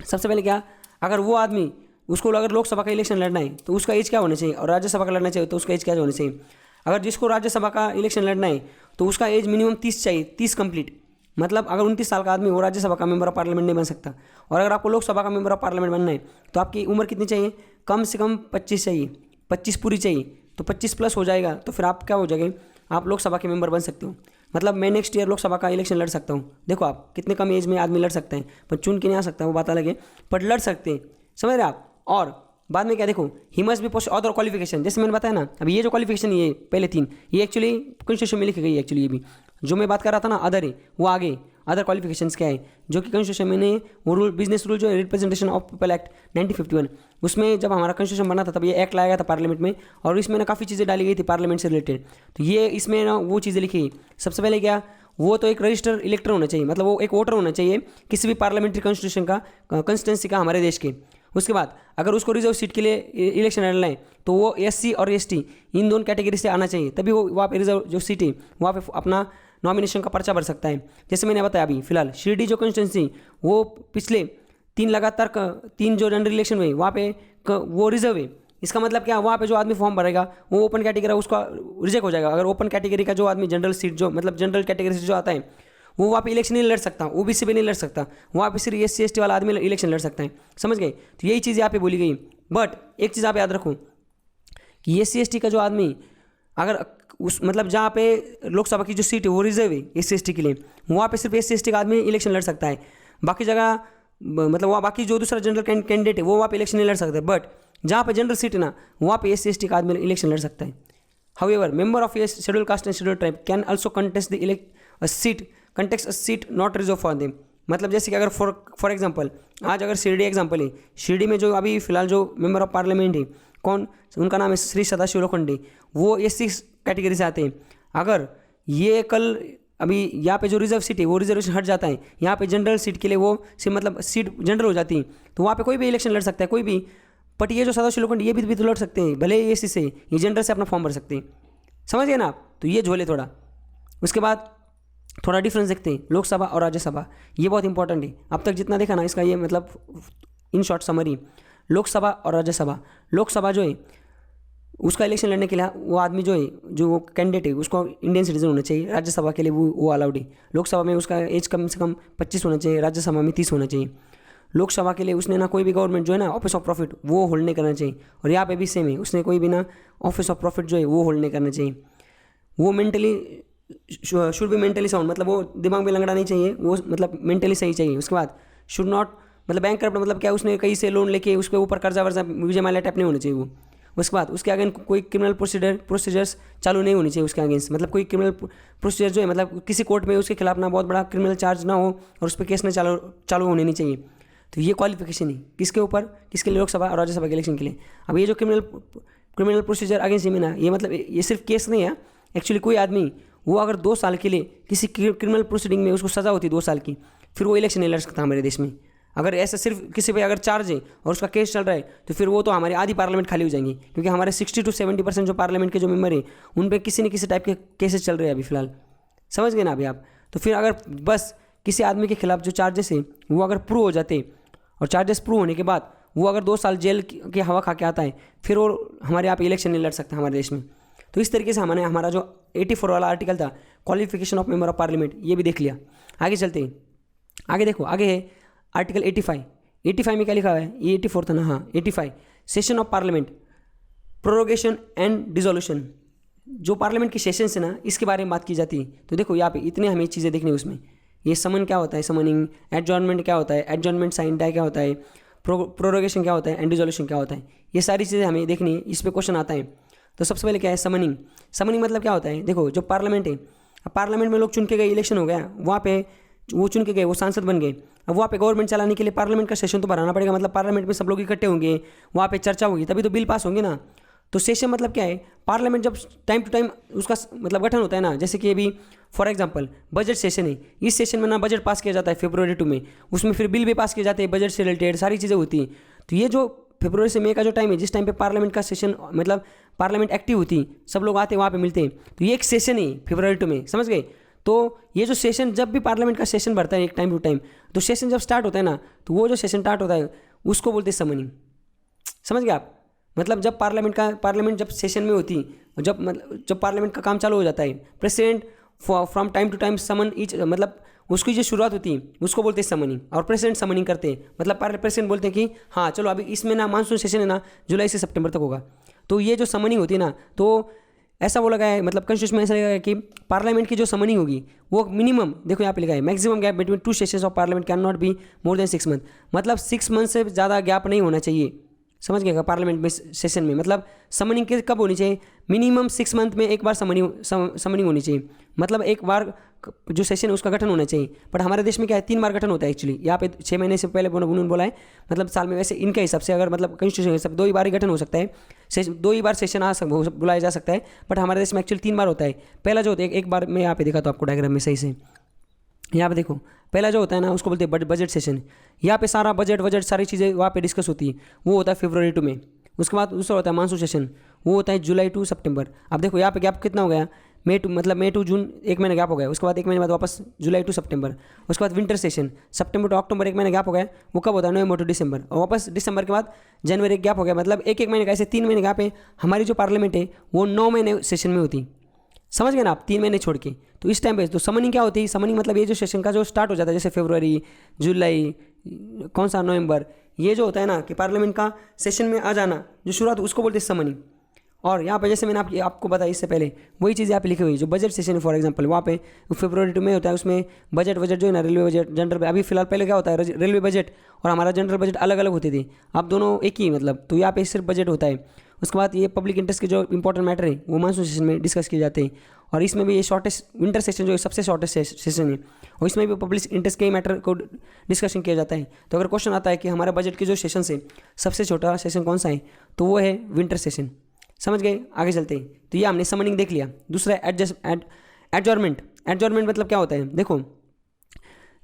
सबसे पहले क्या, अगर वो आदमी, उसको अगर लोकसभा का इलेक्शन लड़ना है तो उसका एज क्या होना चाहिए, और राज्यसभा का लड़ना चाहिए तो उसका एज क्या होना चाहिए। अगर जिसको राज्यसभा का इलेक्शन लड़ना है तो उसका एज मिनिमम 30 चाहिए, 30 कंप्लीट। मतलब अगर 29 साल का आदमी वो राज्यसभा का मेंबर ऑफ पार्लियामेंट नहीं बन सकता। और अगर आपको लोकसभा का मेंबर ऑफ पार्लियामेंट बनना है तो आपकी उम्र कितनी चाहिए, कम से कम 25 चाहिए, 25 पूरी चाहिए। तो 25 प्लस हो जाएगा तो फिर आप क्या हो जाएंगे, आप लोकसभा के मेंबर बन सकते हो। मतलब मैं नेक्स्ट ईयर लोकसभा का इलेक्शन लड़ सकता हूँ। देखो आप कितने कम एज में आदमी लड़ सकते हैं, पर चुन के नहीं आ सकता, वो बात अलग है, बट लड़ सकते हैं, समझ रहे आप। और बाद में क्या देखो, he must be post other qualification, जैसे मैंने बताया ना, अब ये जो क्वालिफिकेशन ये पहले 3, ये एक्चुअली कॉन्स्टिट्यूशन में लिखी गई है। एक्चुअली ये भी जो मैं बात कर रहा था ना अदर है, वो आगे अदर क्वालिफिकेशंस क्या है जो कि कॉन्स्टिट्यूशन में ने वो रूल, बिजनेस रूल जो है रिप्रेजेंटेशन ऑफ पीपल एक्ट 1951, उसमें जब हमारा कॉन्स्टिट्यूशन बना था तब ये एक्ट लाया गया था पार्लियामेंट में, और इसमें ना काफ़ी चीज़ें डाली गई थी पार्लियामेंट से रिलेटेड। तो ये इसमें ना वो चीज़ें लिखी, सबसे पहले क्या, वो तो एक रजिस्टर इलेक्टर होना चाहिए, मतलब वो एक वोटर होना चाहिए किसी भी पार्लियामेंट्री कॉन्स्टिट्यूशन का, कंस्टिट्यूंसी का, हमारे देश के। उसके बाद अगर उसको रिजर्व सीट के लिए इलेक्शन लड़ना है तो वो SC और ST इन दोनों कैटेगरी से आना चाहिए, तभी वो वहाँ पे रिजर्व जो सीट है वहाँ पे अपना नॉमिनेशन का पर्चा भर सकता है। जैसे मैंने बताया अभी फिलहाल शिरडी जो कॉन्स्टिट्यूंसी, वो पिछले 3 लगातार 3 जो जनरल इलेक्शन हुए वहाँ पे वो रिजर्व है। इसका मतलब क्या, वहाँ पे जो आदमी फॉर्म भरेगा वो ओपन कैटेगरी उसका रिजेक्ट हो जाएगा। अगर ओपन कैटेगरी का जो आदमी जनरल सीट जो, मतलब जनरल कैटेगरी से जो आता है, वो वहाँ पे इलेक्शन नहीं लड़ सकता, OBC पे नहीं लड़ सकता, वहाँ पे सिर्फ SC ST वाला आदमी इलेक्शन लड़ सकता है, समझ गए। तो यही चीज़ यहाँ पे बोली गई। बट एक चीज़ आप याद रखो कि SC ST का जो आदमी अगर उस, मतलब जहाँ पे लोकसभा की जो सीट है वो रिजर्व है SC ST के लिए, वहाँ पे सिर्फ SC ST का आदमी इलेक्शन लड़ सकता है। बाकी जगह मतलब वहाँ बाकी जो दूसरा जनरल कैंडिडेट है वो वहाँ पे इलेक्शन नहीं लड़ सकता। बट जहाँ पे जनरल सीट है ना, वहाँ पे SC ST का आदमी इलेक्शन लड़ सकता है। However member of schedule caste and schedule tribe can also contest the seat not reserve for them. मतलब जैसे कि अगर फॉर एग्जांपल आज अगर शिरडी एग्जांपल है, शिरडी में जो अभी फिलहाल जो मेंबर ऑफ पार्लियामेंट है कौन, उनका नाम है श्री सदाशिव लोखंडे, वो SC कैटेगरी से आते हैं। अगर ये कल अभी यहाँ पे जो रिजर्व सीट है वो रिजर्वेशन हट जाता है, यहाँ पे जनरल सीट के लिए वो मतलब सीट जनरल हो जाती है, तो वहाँ पे कोई भी इलेक्शन लड़ सकता है, कोई भी। बट ये जो सदाशिव लोखंडे ये भी तो लड़ सकते हैं, भले ही SC से, ये जनरल से अपना फॉर्म भर सकते हैं, समझ गए ना आप। तो ये झोले थोड़ा। उसके बाद थोड़ा डिफरेंस देखते हैं लोकसभा और राज्यसभा, ये बहुत इंपॉर्टेंट है। अब तक जितना देखा ना इसका ये मतलब इन शॉर्ट समरी, लोकसभा और राज्यसभा। लोकसभा जो है उसका इलेक्शन लड़ने के लिए वो आदमी जो है, जो वो कैंडिडेट है, उसको इंडियन सिटीजन होना चाहिए। राज्यसभा के लिए वो अलाउड है। लोकसभा में उसका एज कम से कम 25 होना चाहिए, राज्यसभा में 30 होना चाहिए। लोकसभा के लिए उसने ना कोई भी गवर्नमेंट जो है ना ऑफिस ऑफ प्रॉफिट वो होल्ड नहीं करना चाहिए, और यहाँ पे भी सेम है, उसने कोई भी ना ऑफिस ऑफ प्रॉफिट जो है वो होल्ड नहीं करना चाहिए। वो mentally should be mentally sound, मतलब वो दिमाग में लंगड़ा नहीं चाहिए, वो मतलब मेंटली सही चाहिए। उसके बाद शुड नॉट, मतलब बैंक करप्ट, मतलब क्या उसने कहीं से लोन लेके उसके ऊपर कर्जा वर्जा विजय माल्या टाइप नहीं होना चाहिए वो। उसके बाद उसके अगेंस्ट कोई क्रिमिनल प्रोसीजर्स चालू नहीं होनी चाहिए उसके अगेंस्ट, मतलब कोई क्रिमिनल प्रोसीजर जो है, मतलब किसी कोर्ट में उसके खिलाफ ना बहुत बड़ा क्रिमिनल चार्ज ना हो और उस पर केस ना चालू होने नहीं चाहिए। तो ये क्वालिफिकेशन है किसके ऊपर, किसके लिए, लोकसभा और राज्यसभा के इलेक्शन के लिए। अब ये जो क्रिमिनल प्रोसीजर अगेंस्ट में ना, ये मतलब ये सिर्फ केस नहीं है एक्चुअली। कोई आदमी वो अगर 2 साल के लिए किसी क्रिमिनल प्रोसीडिंग में उसको सज़ा होती है 2 साल की, फिर वो इलेक्शन नहीं लड़ सकता हमारे देश में। अगर ऐसा सिर्फ किसी पे अगर चार्ज है और उसका केस चल रहा है तो फिर वो तो हमारी आधी पार्लियामेंट खाली हो जाएंगी, क्योंकि हमारे 60 to 70% जो पार्लियामेंट के जो मेंबर हैं उन पे किसी न किसी टाइप के केसेस चल रहे हैं अभी फ़िलहाल। समझ गए ना अभी आप? तो फिर अगर बस किसी आदमी के खिलाफ जो चार्जेस हैं वो अगर प्रूव हो जाते और चार्जेस प्रूव होने के बाद वो अगर 2 साल जेल की हवा खा के आता है, फिर वो हमारे यहाँ पे इलेक्शन नहीं लड़ सकता हमारे देश में। तो इस तरीके से हमने हमारा जो 84 वाला आर्टिकल था qualification of member of parliament ये भी देख लिया। आगे चलते हैं, आगे देखो, आगे है आर्टिकल 85 में क्या लिखा हुआ है? ये 84 था ना, हाँ 85 session of parliament prorogation and dissolution. जो पार्लियामेंट की सेशन है ना इसके बारे में बात की जाती है। तो देखो यहाँ पे इतने हमें चीज़ें देखनी है उसमें। ये समन क्या होता है, समनिंग, एडजॉर्नमेंट क्या होता है, एडजॉर्नमेंट साइन डाई क्या होता है, प्रोरोगेशन क्या होता है, एंड डिसोल्यूशन क्या होता है, ये सारी चीज़ें हमें देखनी है। इस पर क्वेश्चन आता है। तो सबसे पहले क्या है समनिंग। समनिंग मतलब क्या होता है? देखो जो पार्लियामेंट है, अब पार्लियामेंट में लोग चुन के गए, इलेक्शन हो गया, वहाँ पे वो चुन के गए, वो सांसद बन गए। अब वहाँ पे गवर्नमेंट चलाने के लिए पार्लियामेंट का सेशन तो बढ़ाना पड़ेगा, मतलब पार्लियामेंट में सब लोग इकट्ठे होंगे, वहाँ पे चर्चा होगी, तभी तो बिल पास होंगे ना। तो सेशन मतलब क्या है? पार्लियामेंट जब टाइम टू टाइम उसका मतलब गठन होता है ना, जैसे कि अभी फॉर एग्जांपल बजट सेशन है, इस सेशन में ना बजट पास किया जाता है फरवरी 2 में, उसमें फिर बिल भी पास किए जाते हैं, बजट से रिलेटेड सारी चीज़ें होती हैं। तो ये जो फरवरी से मई का जो टाइम है, जिस टाइम पे पार्लियामेंट का सेशन मतलब पार्लियामेंट एक्टिव होती, सब लोग आते हैं वहाँ पे मिलते हैं, तो ये एक सेशन है फरवरी 2 में, समझ गए? तो ये जो सेशन, जब भी पार्लियामेंट का सेशन बढ़ता है एक टाइम टू टाइम, तो सेशन जब स्टार्ट होता है ना, तो वो जो सेशन स्टार्ट होता है उसको बोलते हैं समनिंग। समझ गए आप? मतलब जब पार्लियामेंट जब सेशन में होती, जब पार्लियामेंट का काम चालू हो जाता है, president from time to time summon each, मतलब उसकी जो शुरुआत होती है उसको बोलते हैं समनिंग, और प्रेसिडेंट समनिंग करते हैं। मतलब प्रेसिडेंट बोलते हैं कि हाँ चलो अभी इसमें ना मानसून सेशन है ना, जुलाई से सितंबर तक होगा। तो ये जो समनिंग होती है ना, तो ऐसा वो लगा है, मतलब कॉन्स्टिट्यूशन में ऐसा लगा है कि पार्लियामेंट की जो समनिंग होगी वो मिनिमम, देखो यहाँ पे लिखा है maximum gap between 2 sessions of parliament can not be more than 6 month. मतलब 6 मंथ से ज़्यादा गैप नहीं होना चाहिए। समझ गए? पार्लियामेंट में सेशन में मतलब समनिंग के कब होनी चाहिए? मिनिमम 6 मंथ में एक बार समनिंग होनी चाहिए। मतलब एक बार जो सेशन है उसका गठन होना चाहिए। बट हमारे देश में क्या है, 3 बार गठन होता है एक्चुअली। यहाँ पे 6 महीने से पहले उन्होंने बोला है, मतलब साल में, वैसे इनके हिसाब से अगर मतलब कॉन्स्टिट्यूशन के हिसाब से 2 ही बार ही गठन हो सकता है, 2 ही बार सेशन बुलाया जा सकता है। बट हमारे देश में एक्चुअली 3 बार होता है। पहला जो होता है, एक बार मैं यहाँ पे देखा तो आपको डायग्राम में सही से, यहाँ पे देखो, पहला जो होता है ना उसको बोलते हैं बजट सेशन। यहाँ पे सारा बजट सारी चीज़ें वहाँ पे डिस्कस होती है, वो होता है फरवरी 2 में। उसके बाद दूसरा होता है मानसून सेशन, वो होता है जुलाई टू सितंबर। अब देखो यहाँ पे गैप कितना हो गया, मई टू जून 1 महीना गैप हो गया। उसके बाद 1 महीने बाद वापस जुलाई टू सितंबर। उसके बाद विंटर सेशन सितंबर टू अक्टूबर 1 महीना गैप हो गया, वो कब होता है? नवंबर टू दिसंबर। और वापस दिसंबर के बाद जनवरी एक गैप हो गया। मतलब एक महीने का, ऐसे 3 महीने गैप है। हमारी जो पार्लियामेंट है वो 9 महीने सेशन में होती, समझ गए ना आप, 3 महीने छोड़ के। तो इस टाइम पे तो समनिंग क्या होती है? समनिंग मतलब ये जो सेशन का जो स्टार्ट हो जाता है, जैसे फरवरी, जुलाई, कौन सा नवंबर, ये जो होता है ना कि पार्लियामेंट का सेशन में आ जाना जो शुरुआत, उसको बोलते हैं समनिंग। और यहाँ पे जैसे मैंने आपको बताया इससे पहले, वही चीज़ यहाँ पे लिखी हुई है। जो बजट सेशन है फॉर एग्जांपल, वहाँ पे फरवरी 2 में होता है, उसमें बजट जो है ना, रेलवे बजट, जनरल, अभी फिलहाल पहले क्या होता है, रेलवे बजट और हमारा जनरल बजट अलग अलग होती थी, अब दोनों एक ही, मतलब तो यहाँ पे सिर्फ बजट होता है। उसके बाद ये पब्लिक इंटरेस्ट के जो इंपॉर्टेंट मैटर है वो मानसून सेशन में डिस्कस किए जाते हैं। और इसमें भी ये शॉर्टेस्ट विंटर सेशन जो है सबसे शॉर्टेस्ट सेशन है, और इसमें भी पब्लिक इंटरेस्ट के मैटर को डिस्कशन किया जाता है। तो अगर क्वेश्चन आता है कि हमारे बजट के जो सेशन से सबसे छोटा सेशन कौन सा है, तो वो है विंटर सेशन। समझ गए? आगे चलते हैं। तो ये हमने समनिंग देख लिया। दूसरा एडजॉर्नमेंट। एडजॉर्नमेंट मतलब क्या होता है? देखो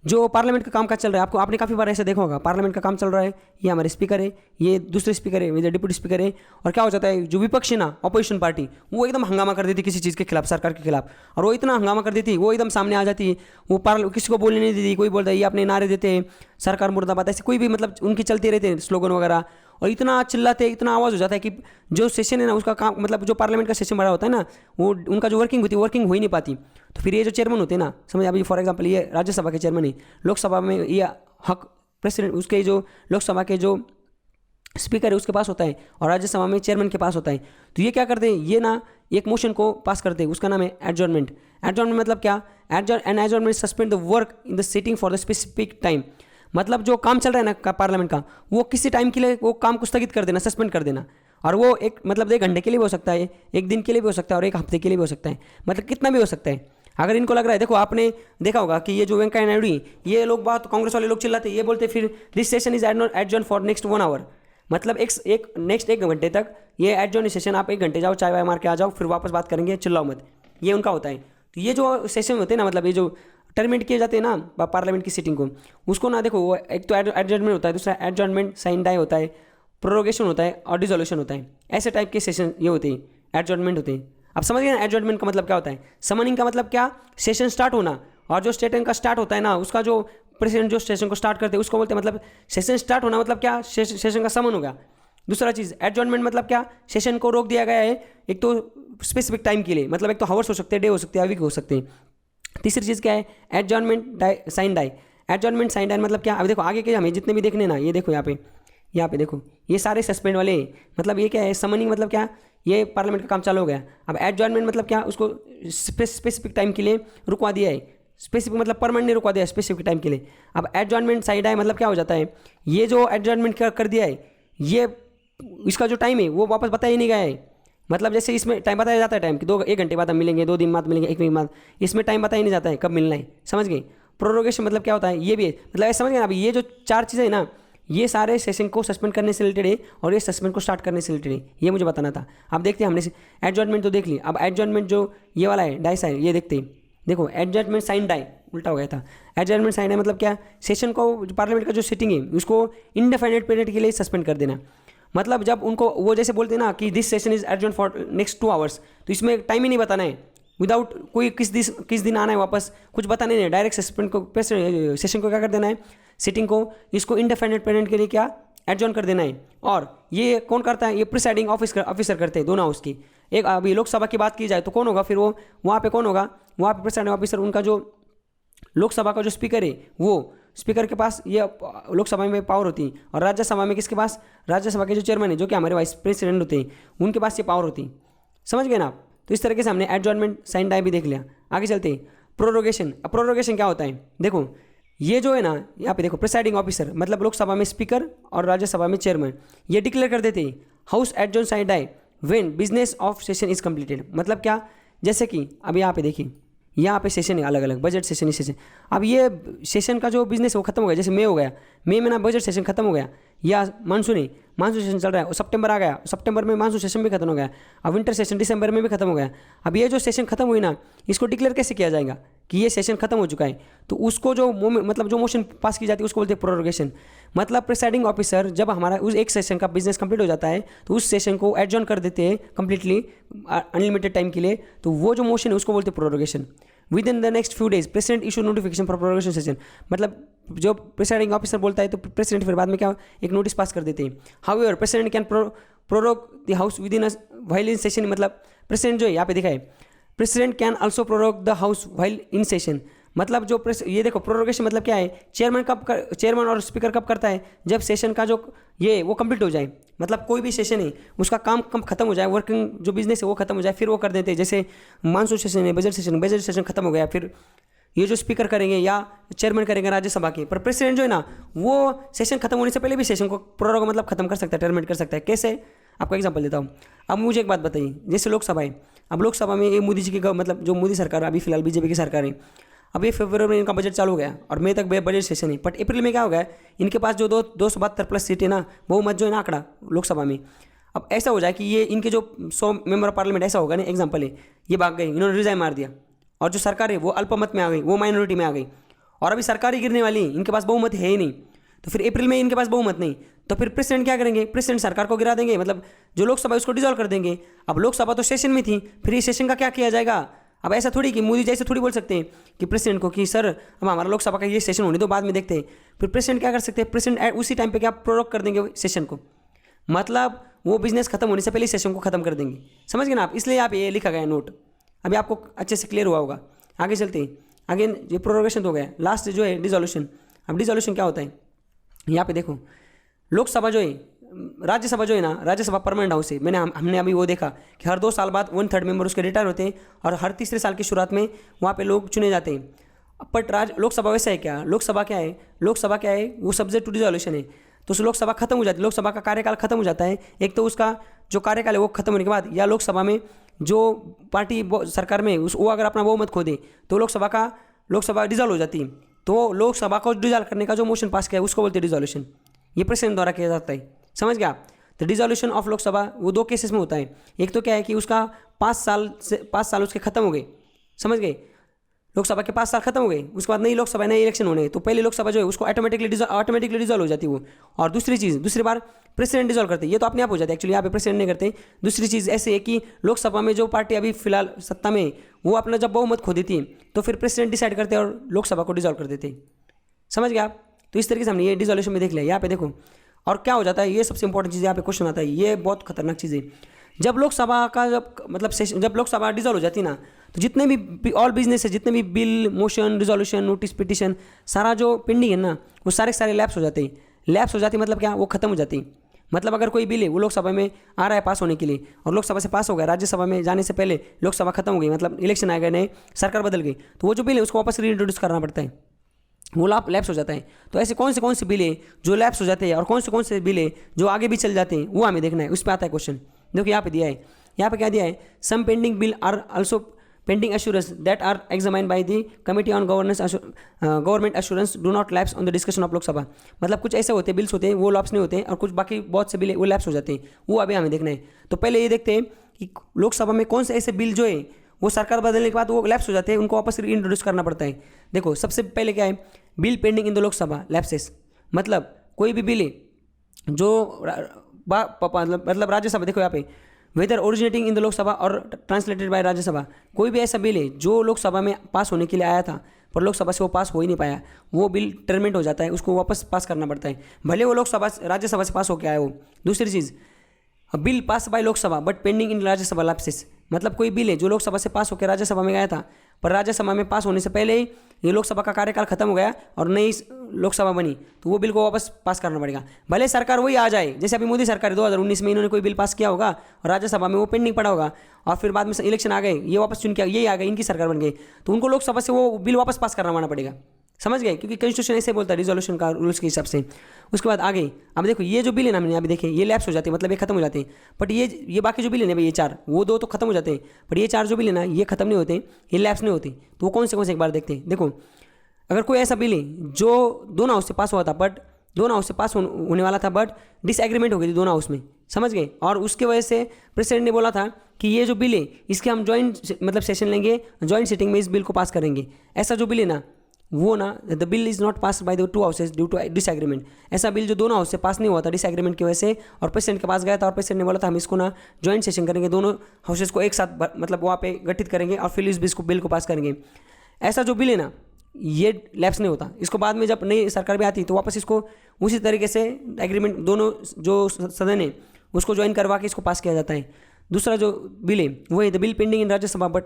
जो पार्लियामेंट का काम काज चल रहा है, आपने काफ़ी बार ऐसा देखा होगा, पार्लियामेंट का काम चल रहा है, ये हमारे स्पीकर है, ये दूसरे स्पीकर है, ये डिप्टी स्पीकर है, और क्या हो जाता है, जो विपक्ष है ना, अपोजिशन पार्टी, वो एकदम हंगामा कर देती किसी चीज़ के खिलाफ, सरकार के खिलाफ। और वो इतना हंगामा कर देती, वो एकदम सामने आ जाती है, वो किसी को बोलने नहीं देती। कोई बोलता है ये अपने नारे देते हैं, सरकार मुर्दाबाद, ऐसे कोई भी मतलब उनके चलते रहते हैं स्लोगन वगैरह, और इतना चिल्लाते, इतना आवाज़ हो जाता है कि जो सेशन है ना उसका काम, मतलब जो पार्लियामेंट का सेशन बड़ा होता है ना, वो उनका जो वर्किंग होती है वर्किंग हो ही नहीं पाती। तो फिर ये जो चेयरमैन होते हैं ना, समझ, अभी फॉर एग्जांपल ये राज्यसभा के चेयरमैन है, लोकसभा में ये हक प्रेसिडेंट, उसके जो लोकसभा के जो स्पीकर है उसके पास होता है, और राज्यसभा में चेयरमैन के पास होता है। तो ये क्या करते हैं, ये ना एक मोशन को पास करते हैं, उसका नाम है एडजॉर्नमेंट। एडजॉर्नमेंट मतलब क्या? Adjournment suspend the work in the sitting for the specific time. मतलब जो काम चल रहा है ना पार्लियामेंट का, वो किसी टाइम के लिए वो काम को स्थगित कर देना, सस्पेंड कर देना। और वो एक मतलब 1 घंटे के लिए भी हो सकता है, 1 दिन के लिए भी हो सकता है, और 1 हफ्ते के लिए भी हो सकता है, मतलब कितना भी हो सकता है। अगर इनको लग रहा है, देखो आपने देखा होगा कि ये जो वेंकैया नायडू, ये लोग बात, कांग्रेस वाले लोग चिल्लाते, ये बोलते फिर this session is adjourn for next 1 hour, मतलब नेक्स्ट 1 घंटे तक ये एडजॉर्न सेशन, आप 1 घंटे जाओ, चाय वाय मार के आ जाओ, फिर वापस बात करेंगे, चिल्लाओ मत, ये उनका होता है। तो ये जो सेशन होते हैं ना, मतलब ये जो टर्मिनेट किए जाते हैं ना पार्लियामेंट की सीटिंग को, उसको ना देखो वो एक तो एडजॉर्नमेंट होता है, दूसरा एडजॉर्नमेंट साइन डाई होता है, प्रोरोगेशन होता है और डिसोल्यूशन होता है। ऐसे टाइप के सेशन ये होते हैं, एडजॉर्नमेंट होते हैं। अब समझ गए ना एडजॉर्नमेंट का मतलब क्या होता है। समनिंग का मतलब क्या, सेशन स्टार्ट होना, और जो सेशन का स्टार्ट होता है ना उसका जो प्रेसिडेंट जो सेशन को स्टार्ट करते हैं उसको बोलते हैं, मतलब सेशन स्टार्ट होना मतलब क्या, सेशन का समन होगा। दूसरा चीज़ एडजॉर्नमेंट मतलब क्या, सेशन को रोक दिया गया है एक तो स्पेसिफिक टाइम के लिए, मतलब एक तो हावर्स हो सकते हैं, डे हो सकते हैं, वीक हो सकते हैं। तीसरी चीज़ क्या है, adjournment sine die. Adjournment sine die मतलब क्या, अभी देखो आगे के हमें जितने भी देखने ना, ये देखो यहाँ पे देखो ये सारे सस्पेंड वाले, मतलब ये क्या है, समनिंग मतलब क्या, ये पार्लियामेंट का काम चालू हो गया। अब एडजॉर्नमेंट मतलब क्या, उसको स्पेसिफिक टाइम के लिए रुकवा दिया है, स्पेसिफिक मतलब परमानेंट नहीं रुकवा दिया, स्पेसिफिक टाइम के लिए। अब एडजॉर्नमेंट साइड है मतलब क्या हो जाता है, ये जो एडजॉर्नमेंट कर दिया है, ये इसका जो टाइम है वो वापस बताया ही नहीं गया है। मतलब जैसे इसमें टाइम बताया जाता है टाइम कि 1 घंटे बाद हम मिलेंगे, 2 दिन बाद मिलेंगे, 1 वीक बाद, इसमें टाइम बताया ही नहीं जाता है कब मिलना है। समझ गए। प्रोरोगेशन मतलब क्या होता है, ये भी है, मतलब ऐसे समझ गए ना। अभी ये जो 4 चीज़ें हैं ना, ये सारे सेशन को सस्पेंड करने से रिलेटेड है और ये सस्पेंड को स्टार्ट करने से रिलेटेड है, ये मुझे बताना था। अब देखते हैं, हमने एडजॉर्नमेंट तो देख ली, अब एडजॉर्नमेंट जो ये वाला है डाई साइन, ये देखते हैं। देखो एडजॉर्नमेंट साइन डाई उल्टा हो गया था। एडजॉर्नमेंट साइन है मतलब क्या, सेशन को पार्लियामेंट का जो सिटिंग है उसको इंडेफिनिट पीरियड के लिए सस्पेंड कर देना। मतलब जब उनको वो जैसे बोलते हैं ना कि this session is adjourn for next 2 hours, तो इसमें टाइम ही नहीं बताना है, विदाउट कोई किस दिन आना है वापस, कुछ बताने नहीं है, डायरेक्ट सस्पेंड को सेशन को क्या कर देना है, सिटिंग को इसको इंडेफिनिट पीरियड के लिए क्या एडजॉर्न कर देना है। और ये कौन करता है, ये प्रिसाइडिंग ऑफिसर करते हैं दोनों हाउस की। एक अभी लोकसभा की बात की जाए तो कौन होगा, फिर वो वहाँ पे कौन होगा, वहाँ पे प्रिसाइडिंग ऑफिसर, उनका जो लोकसभा का जो स्पीकर है, वो स्पीकर के पास ये लोकसभा में पावर होती है, और राज्यसभा में किसके पास, राज्यसभा के जो चेयरमैन है जो कि हमारे वाइस प्रेसिडेंट होते हैं, उनके पास ये पावर होती है। समझ गए ना आप। तो इस तरीके से हमने एडजॉर्नमेंट साइन डाई भी देख लिया। आगे चलते हैं प्रोरोगेशन। अब प्रोरोगेशन क्या होता है, देखो ये जो है ना, यहाँ पे देखो प्रिसाइडिंग ऑफिसर मतलब लोकसभा में स्पीकर और राज्यसभा में चेयरमैन, ये डिक्लेयर कर देते हैं house adjourn sine die when business of session is completed. मतलब क्या, जैसे कि अब यहाँ पे देखिए, यहाँ पे सेशन है अलग अलग, बजट सेशन ही सेशन। अब ये सेशन का जो बिजनेस है वो खत्म हो गया, जैसे मई हो गया, मई में ना बजट सेशन खत्म हो गया, या मानसून है, मानसून सेशन चल रहा है, सितंबर आ गया, सितंबर में मानसून सेशन भी खत्म हो गया, अब विंटर सेशन दिसंबर में भी खत्म हो गया। अब ये जो सेशन खत्म हुई ना, इसको डिक्लेयर कैसे किया जाएगा कि ये सेशन खत्म हो चुका है, तो उसको जो मतलब जो मोशन पास की जाती है उसको बोलते हैं प्रोरोगेशन। मतलब प्रिसाइडिंग ऑफिसर जब हमारा उस एक सेशन का बिजनेस कंप्लीट हो जाता है तो उस सेशन को एडजॉर्न कर देते हैं कंप्लीटली अनलिमिटेड टाइम के लिए, तो वो जो मोशन है उसको बोलते हैं prorogation. With in the next few days president issue notification for prorogation session. मतलब जो प्रेसिडिंग ऑफिसर बोलता है तो प्रेसिडेंट फिर बाद में क्या एक नोटिस पास कर देते हैं। However president can prorogue the house with in while in session. मतलब प्रेसिडेंट जो है यहाँ पे दिखा है, president can also prorogue the house while in session. मतलब जो ये देखो प्रोरोगेशन मतलब क्या है, चेयरमैन और स्पीकर कब करता है, जब सेशन का जो ये वो कंप्लीट हो जाए, मतलब कोई भी सेशन है उसका काम कम खत्म हो जाए, वर्किंग जो बिजनेस है वो खत्म हो जाए, फिर वो कर देते हैं। जैसे मानसून सेशन है, बजट सेशन खत्म हो गया, फिर ये जो स्पीकर करेंगे या चेयरमैन करेंगे राज्यसभा के, पर प्रेसिडेंट जो है ना वो सेशन खत्म होने से पहले भी सेशन को प्रोरोग मतलब खत्म कर सकता है, टर्मिनेट कर सकता है। कैसे, आपको एग्जांपल देता हूँ। अब मुझे एक बात बताइए, जैसे लोकसभा है, अब लोकसभा में ये मोदी जी की मतलब जो मोदी सरकार अभी फिलहाल बीजेपी की सरकार है, अब ये फरवरी में इनका बजट चालू हो गया और मई तक बजट सेशन है, बट अप्रैल में क्या हो गया, इनके पास जो 272+ सीट है ना, बहुमत जो है ना आंकड़ा लोकसभा में, अब ऐसा हो जाए कि ये इनके जो 100 मेंबर ऑफ पार्लियामेंट ऐसा होगा ना, एग्जांपल है, ये भाग गए, इन्होंने रिजाइन मार दिया, और जो सरकार है वो अल्पमत में आ गई, वो माइनॉरिटी में आ गई, और अभी सरकार ही गिरने वाली है, इनके पास बहुमत है ही नहीं, तो फिर अप्रैल में इनके पास बहुमत नहीं, तो फिर प्रेसिडेंट क्या करेंगे, प्रेसिडेंट सरकार को गिरा देंगे, मतलब जो लोकसभा उसको डिसॉल्व कर देंगे। अब लोकसभा तो सेशन में थी, फिर इस सेशन का क्या किया जाएगा। अब ऐसा थोड़ी कि मोदी जैसे थोड़ी बोल सकते हैं कि प्रेसिडेंट को कि सर अब हमारा लोकसभा का ये सेशन होने दो, बाद में देखते हैं। फिर प्रेसिडेंट क्या कर सकते हैं, प्रेसिडेंट उसी टाइम पे क्या प्रोरोग कर देंगे सेशन को, मतलब वो बिजनेस खत्म होने से पहले सेशन को खत्म कर देंगे। समझ गए ना आप, इसलिए आप ये लिखा गया नोट, अभी आपको अच्छे से क्लियर हुआ होगा। आगे चलते हैं, आगे ये प्रोरोगेशन हो गया, लास्ट जो है डिसोल्यूशन। अब डिसोल्यूशन क्या होता है, यहाँ पे देखो लोकसभा जो है, राज्यसभा जो है ना, राज्यसभा परमानेंट हाउस है, हमने अभी वो देखा कि हर 2 साल बाद 1/3 मेंबर उसके रिटायर होते हैं, और हर तीसरे साल की शुरुआत में वहाँ पे लोग चुने जाते हैं। बट लोकसभा वैसा है क्या, लोकसभा क्या है, वो सब्जेक्ट टू डिसोल्यूशन है, तो उस लोकसभा खत्म हो जाती है, लोकसभा का कार्यकाल खत्म हो जाता है। एक तो उसका जो कार्यकाल है वो खत्म होने के बाद, या लोकसभा में जो पार्टी सरकार में वो अगर अपना बहुमत खो दे तो लोकसभा डिसॉल्व हो जाती है, तो लोकसभा को डिसॉल्व करने का जो मोशन पास किया है उसको बोलते हैं डिसोल्यूशन। ये प्रेसिडेंट द्वारा किया जाता है, समझ गया। तो डिसोल्यूशन ऑफ लोकसभा वो 2 केसेस में होता है, एक तो क्या है कि उसका 5 साल उसके खत्म हो गए, समझ गए, लोकसभा के 5 साल खत्म हो गए, उसके बाद नई लोकसभा नए इलेक्शन होने, तो पहले लोकसभा जो है उसको ऑटोमेटिकली डिजोल्व हो जाती है वो। और दूसरी चीज़, दूसरी बार प्रेसिडेंट डिजोल्व करते हैं, ये तो अपने आप हो जाता है, एक्चुअली यहाँ पे प्रेसिडेंट नहीं करते। दूसरी चीज़ ऐसे है कि लोकसभा में जो पार्टी अभी फिलहाल सत्ता में है, वो अपना जब बहुमत खो देती है तो फिर प्रेसिडेंट डिसाइड करते हैं और लोकसभा को डिजोल्व कर देते हैं। समझ गए आप? तो इस तरीके से हमने ये डिजोल्यूशन में देख लिया। यहाँ पे देखो और क्या हो जाता है, ये सबसे इंपॉर्टेंट चीज़ यहाँ पे क्वेश्चन आता है, ये बहुत खतरनाक चीज़ है। जब लोकसभा का जब लोकसभा डिजोल्व हो जाती है ना, तो जितने भी ऑल बिजनेस है, जितने भी bill, motion, resolution, notice, petition, सारा जो पेंडिंग है ना, वो सारे लैप्स हो जाते हैं। लैप्स हो जाती मतलब क्या, वो खत्म हो जाती है। मतलब अगर कोई बिल है वो लोकसभा में आ रहा है पास होने के लिए, और लोकसभा से पास हो गया, राज्यसभा में जाने से पहले लोकसभा खत्म हो गई, मतलब इलेक्शन आ गए, नए सरकार बदल गई, तो वो जो बिल है उसको वापस रीइंट्रोड्यूस करना पड़ता है, वो लैप्स हो जाता है। तो ऐसे कौन से बिल है जो लैप्स हो जाते हैं और कौन से बिल है जो आगे भी चल जाते हैं, वो हमें देखना है। उस पर आता है क्वेश्चन। देखो यहाँ पे दिया है, यहाँ पे क्या दिया है, some pending bill are also pending assurance that are examined by the committee on government assurance do not lapse on the discussion of Lok Sabha. मतलब कुछ ऐसे होते हैं बिल्स होते हैं वो लैप्स नहीं होते हैं, और कुछ बाकी बहुत से बिल वो लैप्स हो जाते हैं, वो अभी हमें देखना है। तो पहले ये देखते हैं कि लोकसभा में कौन से ऐसे बिल जो है वो सरकार बदलने के बाद वो लैप्स हो जाते हैं, उनको वापस इंट्रोड्यूस करना पड़ता है। देखो सबसे पहले क्या है, bill pending in the Lok Sabha lapses, मतलब कोई भी बिल है जो मतलब राज्यसभा, देखो यहाँ पे whether originating in the Lok Sabha और ट्रांसलेटेड बाय राज्यसभा, कोई भी ऐसा बिल है जो लोकसभा में पास होने के लिए आया था पर लोकसभा से वो पास हो ही नहीं पाया, वो बिल टर्मिनेट हो जाता है, उसको वापस पास करना पड़ता है, भले वो राज्यसभा से पास होकर आया हो। दूसरी चीज़, bill pass by Lok Sabha but pending in Rajya Sabha lapses, मतलब कोई बिल है जो लोकसभा से पास होकर राज्यसभा में गया था पर राज्यसभा में पास होने से पहले ही ये लोकसभा का कार्यकाल खत्म हो गया और नई लोकसभा बनी, तो वो बिल को वापस पास करना पड़ेगा। भले सरकार वही आ जाए, जैसे अभी मोदी सरकार 2019 में इन्होंने कोई बिल पास किया होगा और राज्यसभा में वो पेंडिंग पड़ा होगा, और फिर बाद में इलेक्शन आ गए, ये वापस चुन के ये आ गए, इनकी सरकार बन गई, तो उनको लोकसभा से वो बिल वापस पास करवाना पड़ेगा। समझ गए? क्योंकि कॉन्स्टिट्यूशन ऐसे बोलता है रिजोल्यूशन का रूल्स के हिसाब से। उसके बाद आगे अब देखो ये जो बिल है ना, मैंने अभी देखे ये लैप्स हो जाते हैं, मतलब ये खत्म हो जाते हैं, बट ये बाकी जो बिल है ना भाई, ये 4 वो 2 तो खत्म हो जाते हैं, पर ये 4 जो बिल है ना ये खत्म नहीं होते, ये लैप्स नहीं होते। तो वो कौन से एक बार देखते हैं। देखो अगर कोई ऐसा बिल है जो दोनों हाउस से पास हुआ था, बट दोनों हाउस से पास होने वाला था, बट डिसएग्रीमेंट हो गई थी दोनों हाउस में, समझ गए, और उसके वजह से प्रेसिडेंट ने बोला था कि ये जो बिल है इसके हम जॉइंट मतलब सेशन लेंगे, जॉइंट सिटिंग में इस बिल को पास करेंगे। ऐसा जो बिल है ना वो ना, the bill is not pass by the 2 houses due to disagreement, ऐसा बिल जो दोनों हाउस से पास नहीं हुआ था डिसएग्रीमेंट की वजह से, और प्रेसिडेंट के पास गया था और प्रेसिडेंट ने बोला था हम इसको ना जॉइंट सेशन करेंगे, दोनों हाउसेज को एक साथ मतलब वहाँ पे गठित करेंगे और फिर इस बिल को पास करेंगे। ऐसा जो बिल है ना ये लैप्स नहीं होता, इसको बाद में जब नई सरकार भी आती तो वापस इसको उसी तरीके से एग्रीमेंट दोनों जो सदन है उसको ज्वाइन करवा के इसको पास किया जाता है। दूसरा जो बिल है वो है the bill pending in Rajya Sabha but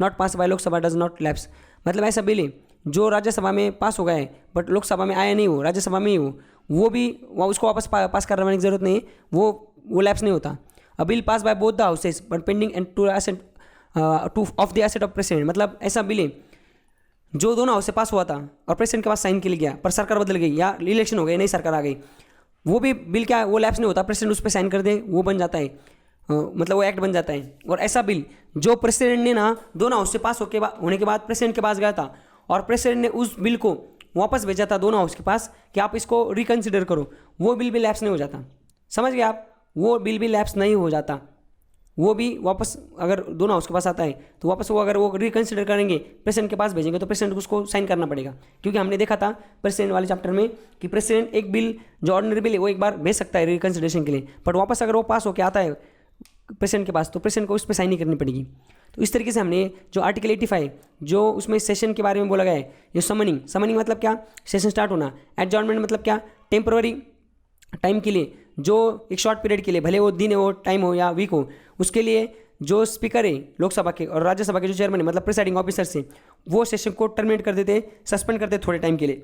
not pass by Lok Sabha does not lapse, मतलब ऐसा बिल है जो राज्यसभा में पास हो गया है बट लोकसभा में आया नहीं, वो राज्यसभा में ही वो भी उसको वापस पास करवाने की जरूरत नहीं है, वो लैप्स नहीं होता। अ bill pass by both the houses but pending and two of the asset of president, मतलब ऐसा बिल है जो दोनों हाउस से पास हुआ था और प्रेसिडेंट के पास साइन के लिए गया पर सरकार बदल गई या इलेक्शन हो गए, नई सरकार आ गई, वो भी बिल क्या वो लैप्स नहीं होता, प्रेसिडेंट उस पर साइन कर दे वो बन जाता है, मतलब वो एक्ट बन जाता है। और ऐसा बिल जो प्रेसिडेंट ने ना दोनों हाउस से पास होने के बाद प्रेसिडेंट के पास गया था और प्रेसिडेंट ने उस बिल को वापस भेजा था दोनों हाउस के पास कि आप इसको रिकन्सिडर करो, वो बिल भी लैप्स नहीं हो जाता। समझ गए आप? वो बिल भी लैप्स नहीं हो जाता, वो भी वापस अगर दोनों हाउस के पास आता है तो वापस वो अगर वो रिकन्सिडर करेंगे प्रेसिडेंट के पास भेजेंगे तो प्रेसिडेंट उसको साइन करना पड़ेगा, क्योंकि हमने देखा था प्रेसिडेंट वाले चैप्टर में कि प्रेसिडेंट एक बिल जो ऑर्डिनरी बिल है वो एक बार भेज सकता है रिकन्सिडरेशन के लिए, बट वापस अगर वो पास होकर आता है प्रेसिडेंट के पास तो प्रेसिडेंट को उस पर साइन नहीं करनी पड़ेगी। तो इस तरीके से हमने जो आर्टिकल 85 जो उसमें सेशन के बारे में बोला गया है, जो समनिंग मतलब क्या, सेशन स्टार्ट होना, एडजॉर्नमेंट मतलब क्या, टेम्पररी टाइम के लिए, जो एक शॉर्ट पीरियड के लिए, भले वो दिन हो, टाइम हो या वीक हो, उसके लिए जो स्पीकर है लोकसभा के और राज्यसभा के जो चेयरमैन है मतलब प्रिसाइडिंग ऑफिसर से वो सेशन को टर्मिनेट कर देते, सस्पेंड करते थोड़े टाइम के लिए,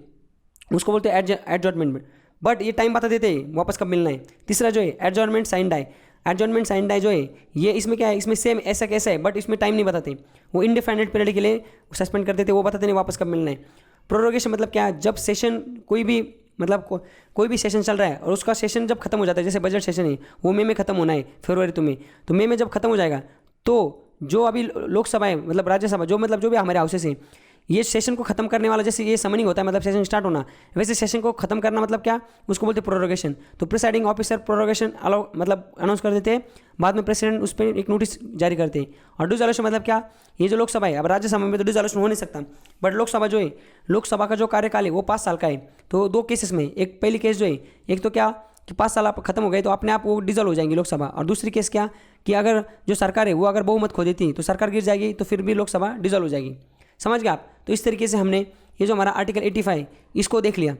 उसको बोलते हैं एडजॉर्नमेंट, बट ये टाइम बता देते हैं वापस कब मिलना है। तीसरा जो है adjournment sine die, adjournment sine die जो है ये इसमें क्या है, इसमें सेम ऐसा कैसा है बट इसमें टाइम नहीं बताते, वो इंडिफाइनेट पीरियड के लिए सस्पेंड कर देते, वो बताते नहीं वापस कब मिलना है। प्रोरोगेशन मतलब क्या है, जब सेशन कोई भी मतलब कोई भी सेशन चल रहा है और उसका सेशन जब खत्म हो जाता है, जैसे बजट सेशन है वो मई में खत्म होना है, फरवरी तो मई में जब खत्म हो जाएगा तो जो अभी लोकसभा है मतलब राज्यसभा जो भी हमारे हाउसेस हैं ये सेशन को खत्म करने वाला, जैसे ये समनिंग होता है मतलब सेशन स्टार्ट होना, वैसे सेशन को खत्म करना मतलब क्या, उसको बोलते हैं प्रोरोगेशन। तो प्रिसाइडिंग ऑफिसर प्रोरोगेशन अलाउ मतलब अनाउंस कर देते हैं, बाद में प्रेसिडेंट उस पर एक नोटिस जारी करते हैं। और डिसॉल्यूशन मतलब क्या, ये जो लोकसभा है, अब राज्यसभा में तो डिसॉल्यूशन हो नहीं सकता, बट लोकसभा जो है, लोकसभा का जो कार्यकाल है वो 5 साल का है। तो 2 केसेस में, एक पहली केस जो है, एक तो क्या कि 5 साल आप खत्म हो गए तो अपने आप वो डिसॉल्व हो जाएंगी लोकसभा, और दूसरी केस क्या कि अगर जो सरकार है वो अगर बहुमत खो देती तो सरकार गिर जाएगी, तो फिर भी लोकसभा डिसॉल्व हो जाएगी। समझ गए आप। तो इस तरीके से हमने ये जो हमारा आर्टिकल 85 इसको देख लिया।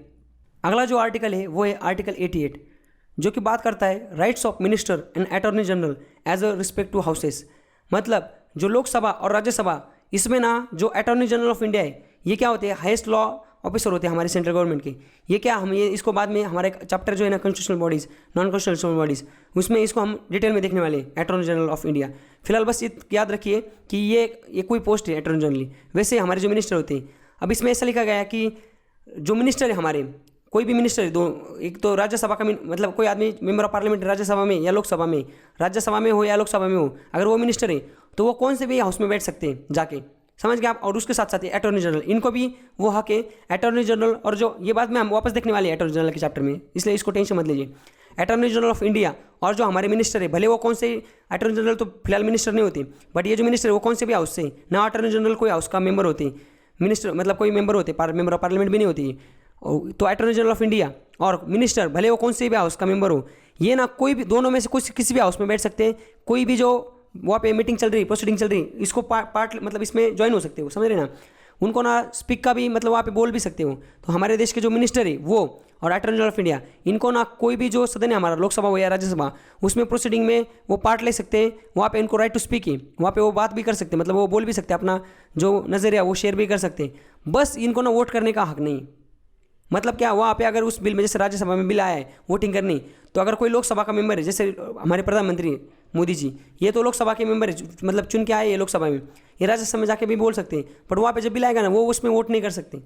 अगला जो आर्टिकल है वो है आर्टिकल 88, जो कि बात करता है rights of minister and attorney general as a respect to houses. मतलब जो लोकसभा और राज्यसभा, इसमें ना जो अटॉर्नी जनरल ऑफ इंडिया है, ये क्या होते हैं, हाईएस्ट लॉ ऑफिसर होते हैं हमारे सेंट्रल गवर्नमेंट के। ये क्या, हम ये इसको बाद में हमारा एक चैप्टर जो है ना constitutional bodies, non constitutional bodies, उसमें इसको हम डिटेल में देखने वाले हैं, अटॉर्नी जनरल ऑफ इंडिया। फिलहाल बस याद रखिए कि ये कोई पोस्ट है अटॉर्नी जनरल। वैसे हमारे जो मिनिस्टर होते हैं, अब इसमें ऐसा लिखा गया है कि जो मिनिस्टर है हमारे, कोई भी मिनिस्टर है, दो, एक तो राज्यसभा का मतलब कोई आदमी मेंबर ऑफ पार्लियामेंट राज्यसभा में या लोकसभा में, राज्यसभा में हो या लोकसभा में हो, अगर वो मिनिस्टर है तो वो कौन से भी हाउस में बैठ सकते हैं जाके, समझ गए आप। और उसके साथ साथ अटॉर्नी जनरल, इनको भी वो हक है अटॉर्नी जनरल, और जो ये बात में हम वापस देखने वाले हैं अटॉर्नी जनरल के चैप्टर में, इसलिए इसको टेंशन मत लीजिए। अटॉर्नी जनरल ऑफ इंडिया और जो हमारे मिनिस्टर है, भले वो कौन से, अटॉर्नी जनरल तो फिलहाल मिनिस्टर नहीं होते, बट ये जो मिनिस्टर है वो कौन से भी हाउस से, ना अटॉर्नी जनरल कोई हाउस का मेंबर होते, मिनिस्टर मतलब कोई मेंबर होते, मेंबर ऑफ पार्लियामेंट भी नहीं होती। तो अटॉर्नी जनरल ऑफ इंडिया और मिनिस्टर भले वो कौन से भी हाउस का मेंबर हो, ये ना कोई भी दोनों में से कुछ किसी भी हाउस में बैठ सकते हैं। कोई भी जो वहाँ पे मीटिंग चल रही, प्रोसीडिंग चल रही, इसको पार्ट मतलब इसमें ज्वाइन हो सकते हो, समझ रहे ना। उनको ना स्पीक का भी मतलब वहाँ पे बोल भी सकते हो। तो हमारे देश के जो मिनिस्टर है वो और अटॉर्नी जनरल ऑफ इंडिया, इनको ना कोई भी जो सदन है हमारा, लोकसभा हो या राज्यसभा, उसमें प्रोसीडिंग में वो पार्ट ले सकते हैं। वहाँ पे इनको राइट टू स्पीक है, वहाँ पे वो बात भी कर सकते हैं, मतलब वो बोल भी सकते हैं, अपना जो नज़रिया वो शेयर भी कर सकते हैं। बस इनको ना वोट करने का हक नहीं। मतलब क्या, वहाँ पे अगर उस बिल में, जैसे राज्यसभा में बिल आया है वोटिंग करनी, तो अगर कोई लोकसभा का मेंबर है, जैसे हमारे प्रधानमंत्री मोदी जी, ये तो लोकसभा के मेंबर है, मतलब चुन के आए ये लोकसभा में, ये राज्यसभा में जाके भी बोल सकते हैं, बट वहाँ पे जब बिल आएगा ना वो उसमें वोट नहीं कर सकते।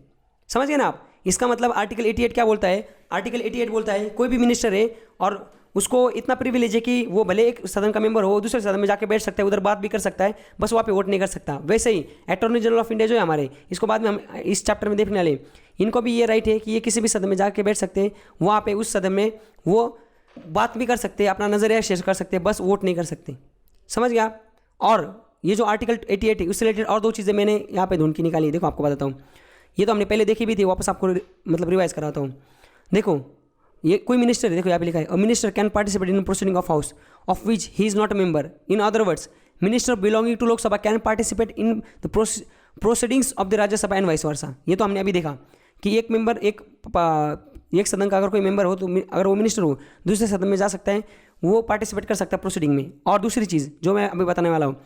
समझ गए ना आप। इसका मतलब आर्टिकल 88 क्या बोलता है, आर्टिकल 88 बोलता है कोई भी मिनिस्टर है और उसको इतना प्रिविलेज है कि वो भले एक सदन का मेंबर हो, दूसरे सदन में जाके बैठ सकता है, उधर बात भी कर सकता है, बस वहाँ पे वोट नहीं कर सकता। वैसे ही अटॉर्नी जनरल ऑफ इंडिया जो है हमारे, इसको बाद में हम इस चैप्टर में देखने वाले, इनको भी ये राइट है कि ये किसी भी सदन में जाके बैठ सकते हैं, वहाँ पे उस सदन में वो बात भी कर सकते हैं, अपना नज़रिया शेयर कर सकते हैं, बस वोट नहीं कर सकते। समझ गया आप। और ये जो आर्टिकल 88 है उससे रिलेटेड और 2 चीज़ें मैंने यहाँ पे ढूंढ के निकाली, देखो आपको बताता हूँ। ये तो हमने पहले देखी भी थी, वापस आपको मतलब रिवाइज कराता हूँ। देखो ये कोई मिनिस्टर है, देखो यहाँ पे लिखा है, a minister can participate in proceeding of house of which he is not a member. In other words, minister belonging to Lok Sabha can participate in the proceedings of the Rajya Sabha and vice versa. ये तो हमने अभी देखा कि एक मेंबर, एक सदन का अगर कोई मेंबर हो, तो अगर वो मिनिस्टर हो दूसरे सदन में जा सकता है, वो पार्टिसिपेट कर सकता है प्रोसीडिंग में। और दूसरी चीज़ जो मैं अभी बताने वाला हूँ,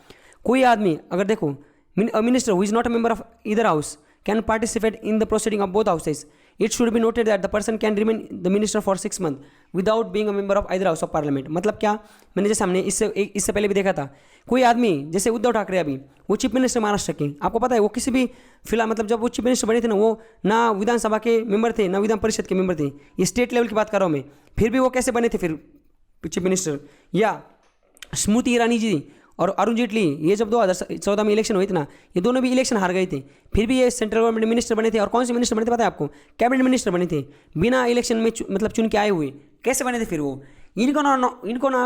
कोई आदमी अगर देखो, a minister who is not a member of either house can participate in the proceeding of both houses. It should be noted that the person can remain the minister for 6 months without being a member of either house of parliament. मतलब क्या, मैंने जैसे हमने इससे पहले भी देखा था, कोई आदमी जैसे उद्धव ठाकरे अभी वो चीफ मिनिस्टर महाराष्ट्र के, आपको पता है वो किसी भी फिलहाल मतलब जब वो चीफ मिनिस्टर बने थे ना, वो ना विधानसभा के मेंबर थे ना विधान परिषद के मेंबर थे, ये स्टेट लेवल की बात कर रहा हूँ मैं, फिर भी वो कैसे बने थे फिर चीफ मिनिस्टर। या स्मृति ईरानी जी और अरुण जेटली, ये जब 2014 में इलेक्शन हुई थी ना, ये दोनों भी इलेक्शन हार गए थे, फिर भी ये सेंट्रल गवर्नमेंट मिनिस्टर बने थे। और कौन से मिनिस्टर बने थे पता है आपको, कैबिनेट मिनिस्टर बने थे, बिना इलेक्शन में मतलब चुन के आए हुए। कैसे बने थे फिर वो, इनको ना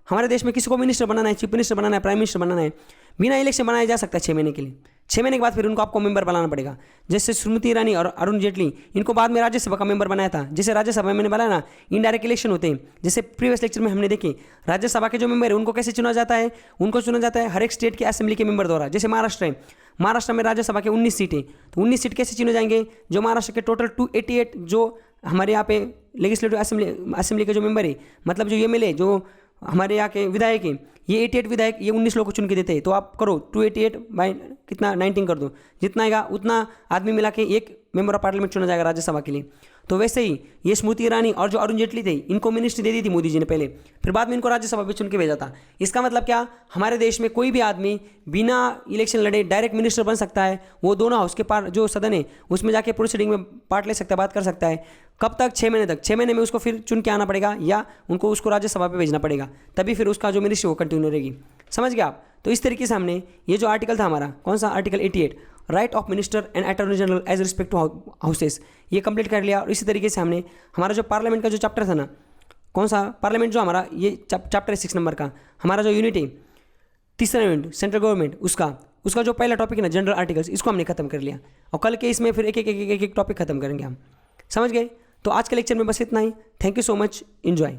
हमारे देश में किसी को मिनिस्टर बनाना है, चीफ मिनिस्टर बनाना है, प्राइम मिनिस्टर बनाना है, बिना इलेक्शन बनाया जा सकता है 6 महीने के लिए। 6 महीने के बाद फिर उनको आपको मेंबर बनाना पड़ेगा। जैसे स्मृति ईरानी और अरुण जेटली, इनको बाद में राज्यसभा का मेंबर बनाया था। जैसे राज्यसभा में मैंने बनाया ना, इनडायरेक्ट इलेक्शन होते हैं, जैसे प्रीवियस लेक्चर में हमने देखे, राज्यसभा के जो मेंबर है उनको कैसे चुना जाता है, उनको चुना जाता है हर एक स्टेट की असेंबली के मेंबर द्वारा। जैसे महाराष्ट्र है, महाराष्ट्र में राज्यसभा के 19 सीटें, तो 19 सीट कैसे चुने जाएंगे, जो महाराष्ट्र के टोटल 288 जो हमारे यहाँ पे लेजिस्लेटिव असेंबली के जो मेंबर है, मतलब जो एमएलए जो हमारे यहाँ के विधायक हैं, ये 88 विधायक, ये 19 लोग को चुन के देते हैं। तो आप करो 288 बाई कितना 19 कर दो, जितना आएगा उतना आदमी मिला के एक मेंबर ऑफ पार्लियामेंट चुना जाएगा राज्यसभा के लिए। तो वैसे ही ये स्मृति ईरानी और जो अरुण जेटली थे, इनको मिनिस्ट्री दे दी थी मोदी जी ने पहले, फिर बाद में इनको राज्यसभा में चुन के भेजा था। इसका मतलब क्या, हमारे देश में कोई भी आदमी बिना इलेक्शन लड़े डायरेक्ट मिनिस्टर बन सकता है। वो दोनों हाउस के पार जो सदन है उसमें जाके प्रोसीडिंग में पार्ट ले सकता है, बात कर सकता है। कब तक, 6 महीने तक। 6 महीने में उसको फिर चुन के आना पड़ेगा या उसको राज्यसभा पर भेजना पड़ेगा, तभी फिर उसका जो मिनिस्ट्री वो कंटिन्यू रहेगी। समझ गया आप। तो इस तरीके से हमने ये जो आर्टिकल था हमारा, कौन सा article 88, right of minister and attorney general as respect to houses, ये कंप्लीट कर लिया। और इसी तरीके से हमने हमारा जो पार्लियामेंट का जो चैप्टर था ना, कौन सा पार्लियामेंट, जो हमारा ये चैप्टर है 6 नंबर का, हमारा जो यूनिट है तीसरा यूनिट सेंट्रल गवर्नमेंट, उसका जो पहला टॉपिक है ना जनरल आर्टिकल्स, इसको हमने खत्म कर लिया। और कल के इसमें फिर एक टॉपिक खत्म करेंगे हम, समझ गए। तो आज के लेक्चर में बस इतना ही। Thank you so much, enjoy.